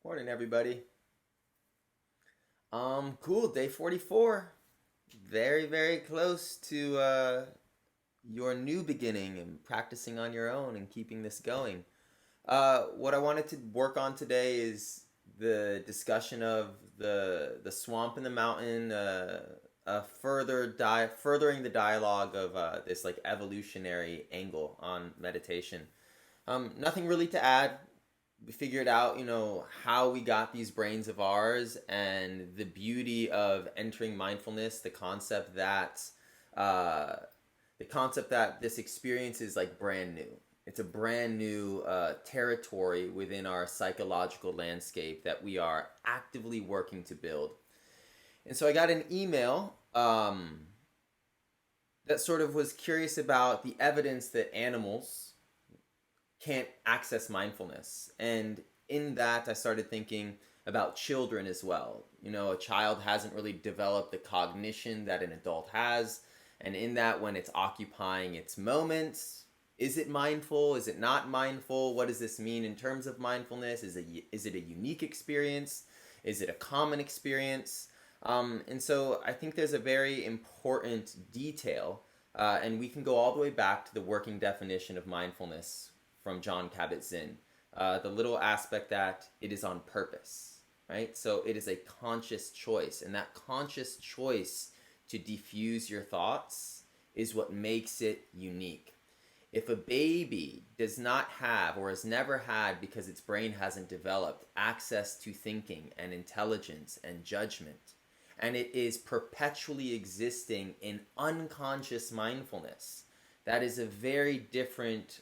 Morning, everybody. Cool. Day 44. Very, very close to your new beginning and practicing on your own and keeping this going. What I wanted to work on today is the discussion of the swamp and the mountain, furthering the dialogue of this like evolutionary angle on meditation. Nothing really to add. We figured out, how we got these brains of ours and the beauty of entering mindfulness, uh, the concept that this experience is like brand new. It's a brand new territory within our psychological landscape that we are actively working to build. And so I got an email that sort of was curious about the evidence that animals can't access mindfulness. And in that, I started thinking about children as well. A child hasn't really developed the cognition that an adult has. And in that, when it's occupying its moments, is it mindful? Is it not mindful? What does this mean in terms of mindfulness? Is it a unique experience? Is it a common experience? And so I think there's a very important detail, and we can go all the way back to the working definition of mindfulness from Jon Kabat-Zinn, the little aspect that it is on purpose, right? So it is a conscious choice, and that conscious choice to diffuse your thoughts is what makes it unique. If a baby does not have or has never had, because its brain hasn't developed, access to thinking and intelligence and judgment, and it is perpetually existing in unconscious mindfulness, that is a very different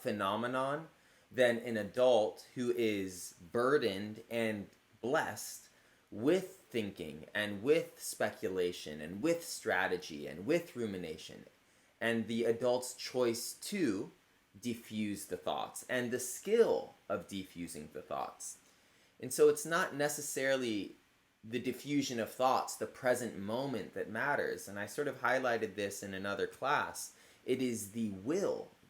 phenomenon than an adult who is burdened and blessed with thinking and with speculation and with strategy and with rumination, and the adult's choice to diffuse the thoughts and the skill of diffusing the thoughts. And so it's not necessarily the diffusion of thoughts, the present moment, that matters. And I sort of highlighted this in another class. It is the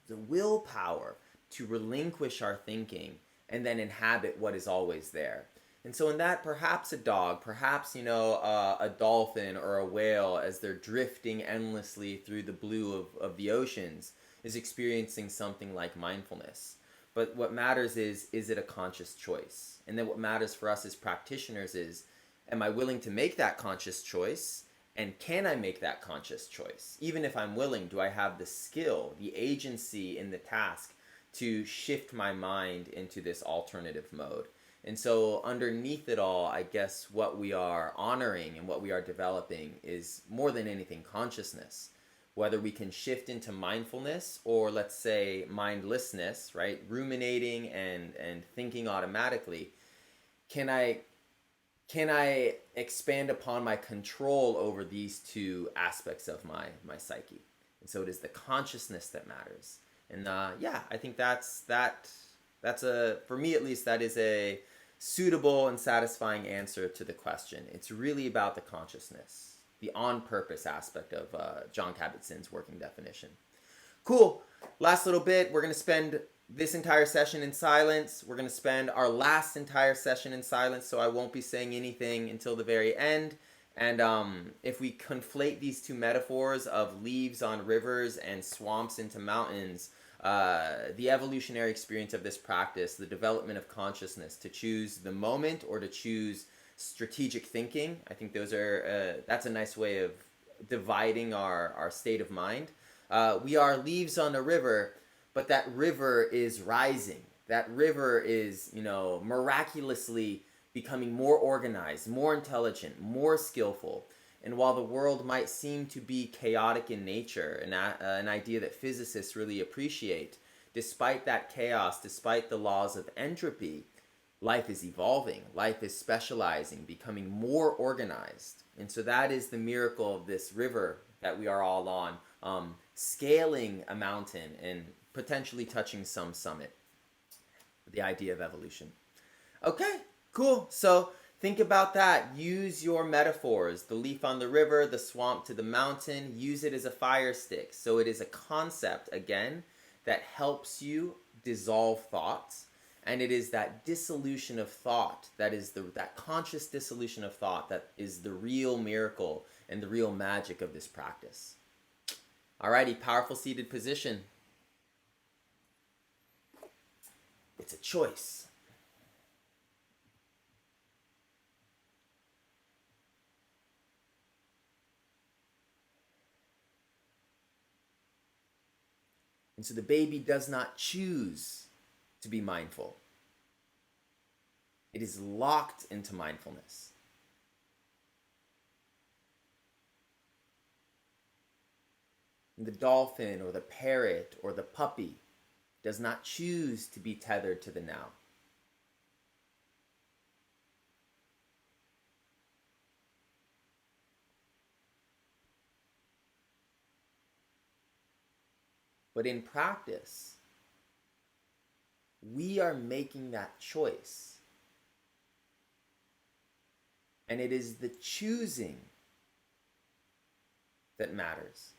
willpower to relinquish our thinking and then inhabit what is always there. And so in that, perhaps a dog, perhaps, a dolphin or a whale, as they're drifting endlessly through the blue of the oceans, is experiencing something like mindfulness. But what matters is it a conscious choice? And then what matters for us as practitioners is, am I willing to make that conscious choice? And can I make that conscious choice? Even if I'm willing, do I have the skill, the agency in the task to shift my mind into this alternative mode? And so underneath it all, I guess what we are honoring and what we are developing is more than anything consciousness. Whether we can shift into mindfulness or, let's say, mindlessness, right? Ruminating and thinking automatically. Can I expand upon my control over these two aspects of my psyche? And so it is the consciousness that matters. And I think that's for me at least, that is a suitable and satisfying answer to the question. It's really about the consciousness, the on-purpose aspect of Jon Kabat-Zinn's working definition. Cool. Last little bit, we're going to spend this entire session in silence. We're going to spend our last entire session in silence, so I won't be saying anything until the very end. And if we conflate these two metaphors of leaves on rivers and swamps into mountains, the evolutionary experience of this practice, the development of consciousness, to choose the moment or to choose strategic thinking, I think that's a nice way of dividing our state of mind. We are leaves on a river, but that river is rising. That river is, miraculously becoming more organized, more intelligent, more skillful. And while the world might seem to be chaotic in nature, an idea that physicists really appreciate, despite that chaos, despite the laws of entropy, life is evolving, life is specializing, becoming more organized. And so that is the miracle of this river that we are all on, scaling a mountain and potentially touching some summit. The idea of evolution. Okay, cool. So think about that. Use your metaphors. The leaf on the river, the swamp to the mountain. Use it as a fire stick. So it is a concept, again, that helps you dissolve thoughts And it is that dissolution of thought, that conscious dissolution of thought, that is the real miracle and the real magic of this practice. Alrighty, powerful seated position. It's a choice. And so the baby does not choose to be mindful. It is locked into mindfulness. And the dolphin or the parrot or the puppy does not choose to be tethered to the now. But in practice, we are making that choice. And it is the choosing that matters.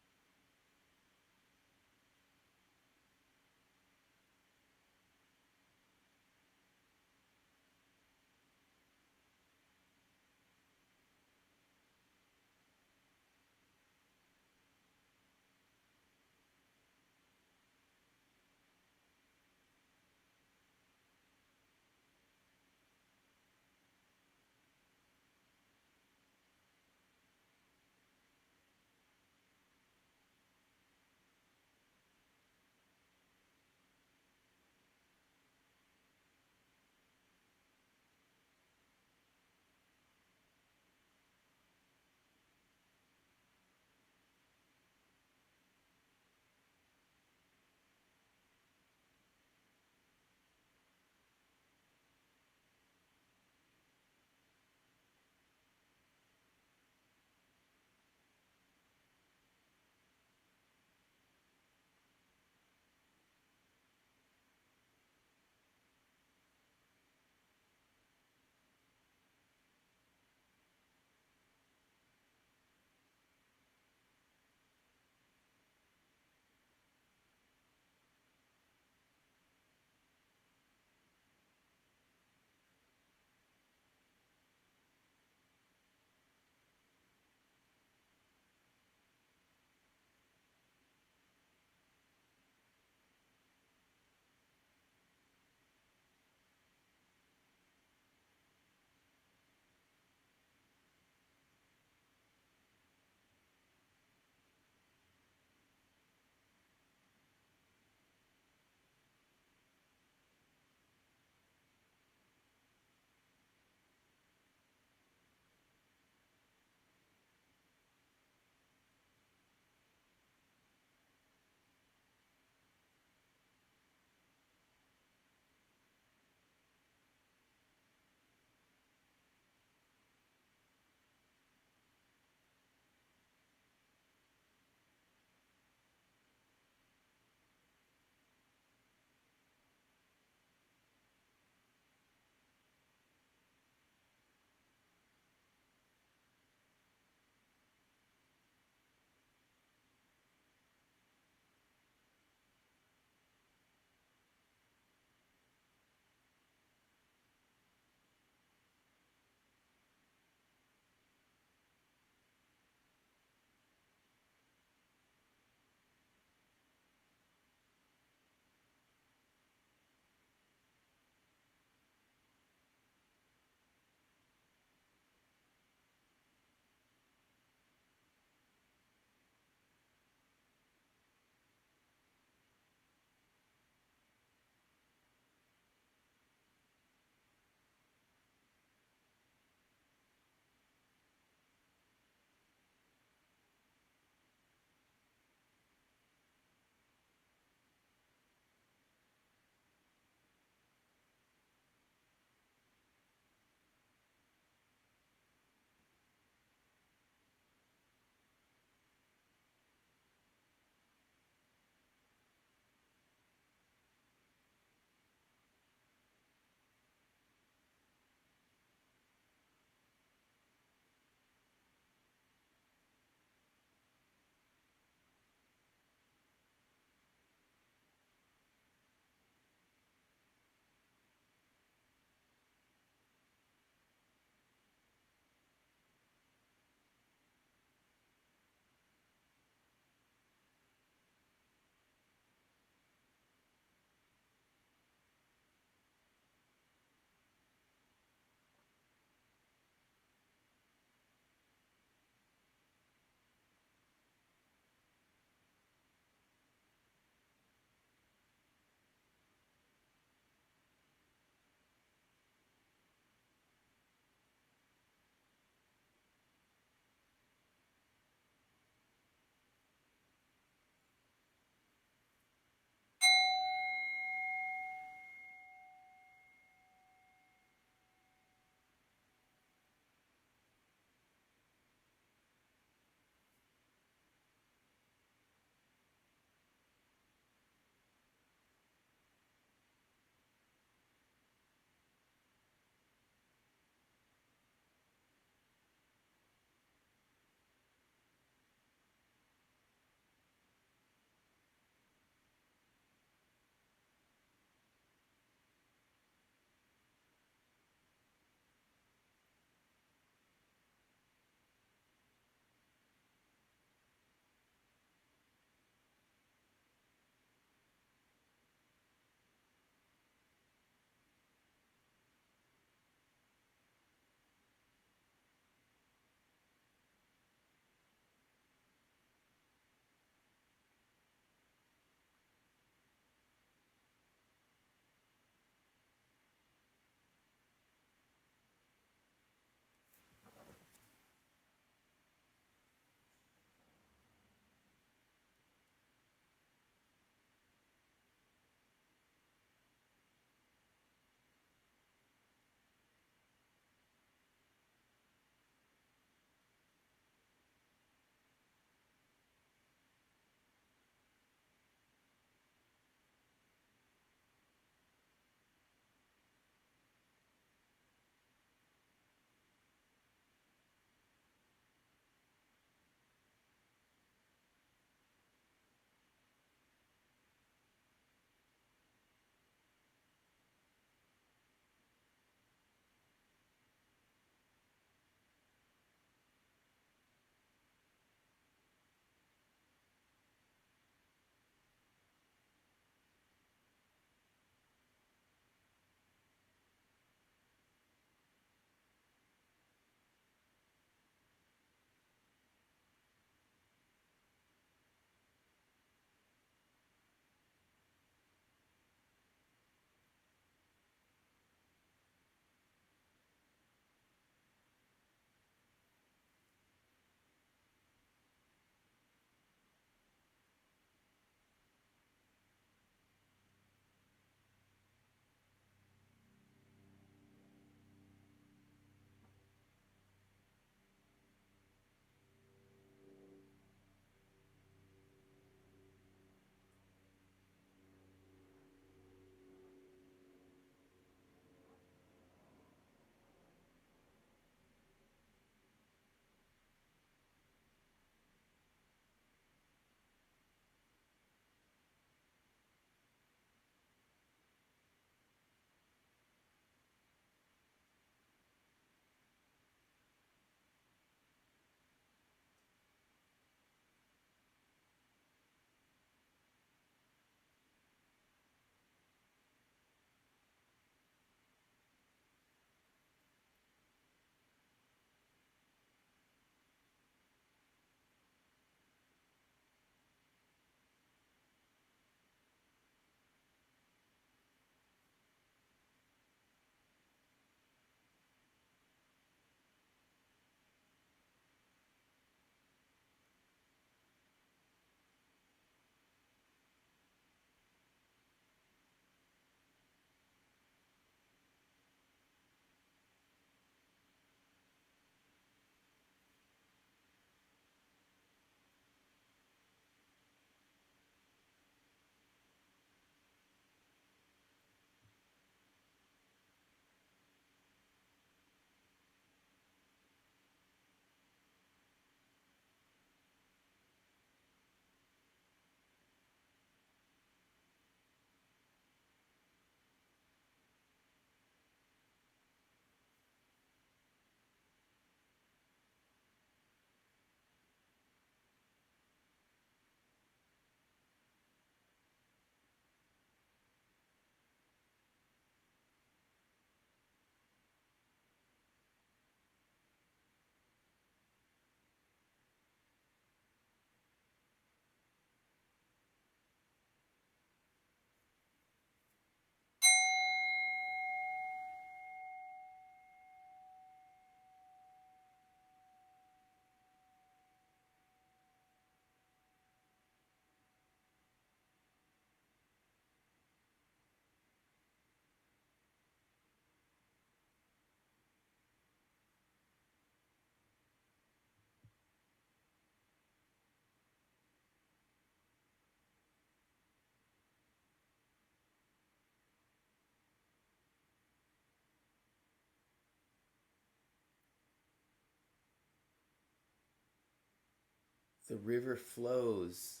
the river flows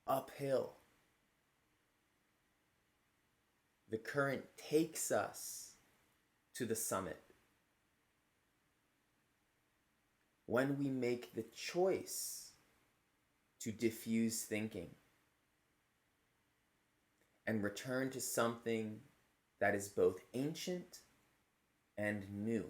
uphill. The current takes us to the summit. When we make the choice to diffuse thinking and return to something that is both ancient and new.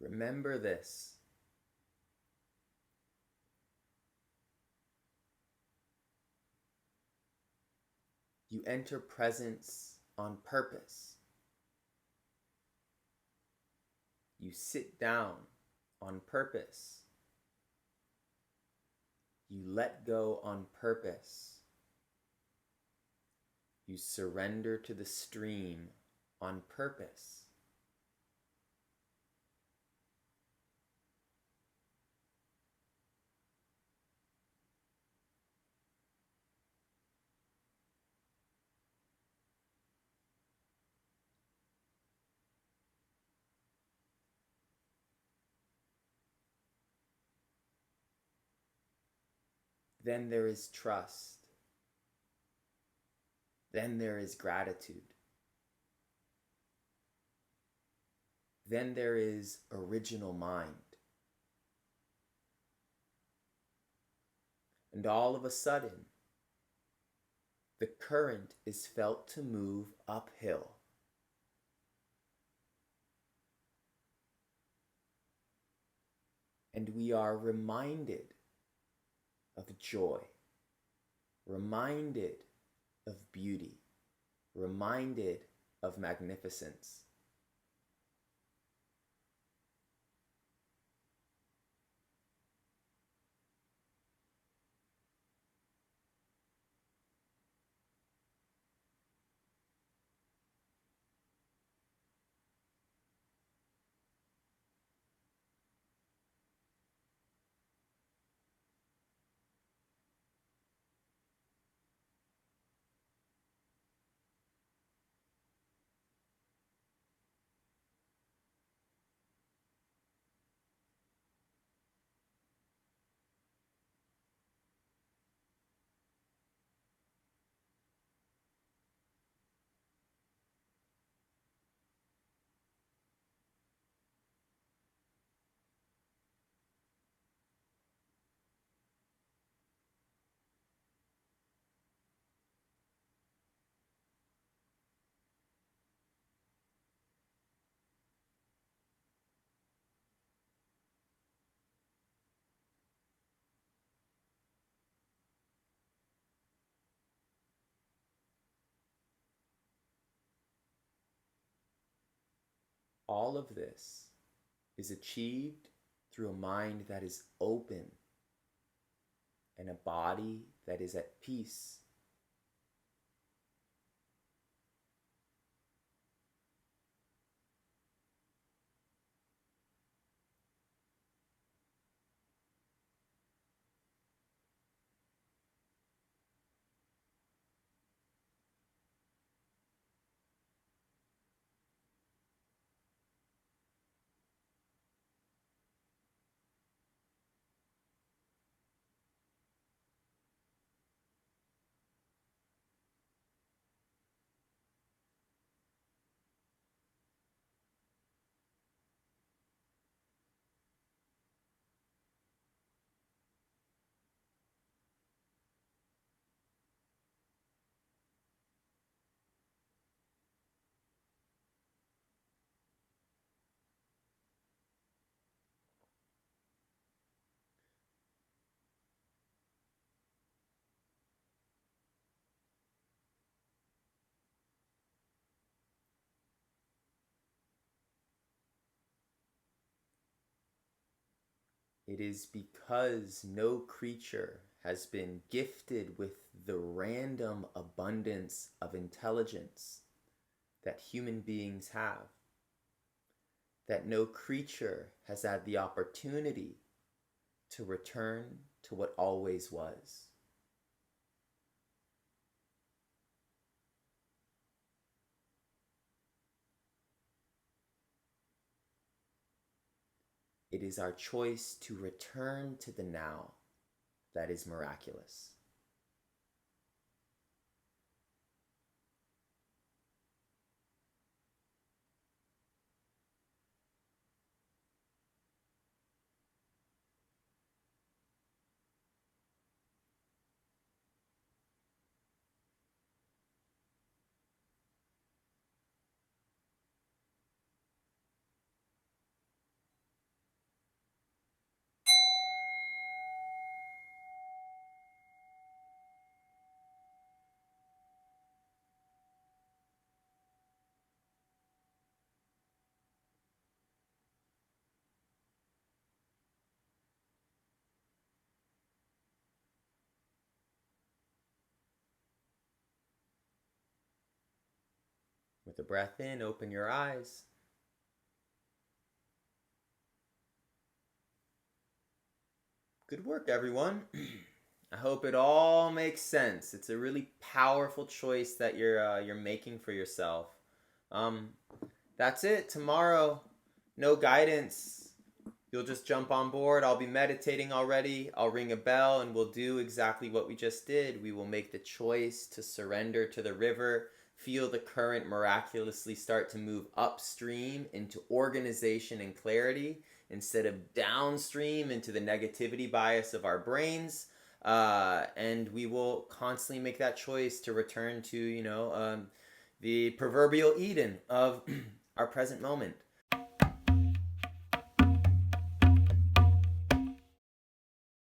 Remember this. You enter presence on purpose. You sit down on purpose. You let go on purpose. You surrender to the stream on purpose. Then there is trust. Then there is gratitude. Then there is original mind. And all of a sudden, the current is felt to move uphill. And we are reminded of joy, reminded of beauty, reminded of magnificence. All of this is achieved through a mind that is open and a body that is at peace. It is because no creature has been gifted with the random abundance of intelligence that human beings have, that no creature has had the opportunity to return to what always was. It is our choice to return to the now that is miraculous. With the breath in, open your eyes. Good work, everyone. I hope it all makes sense. It's a really powerful choice that you're making for yourself. Um, that's it. Tomorrow, no guidance. You'll just jump on board. I'll be meditating already. I'll ring a bell and we'll do exactly what we just did. We will make the choice to surrender to the river, feel the current miraculously start to move upstream into organization and clarity instead of downstream into the negativity bias of our brains. And we will constantly make that choice to return to, the proverbial Eden of our present moment.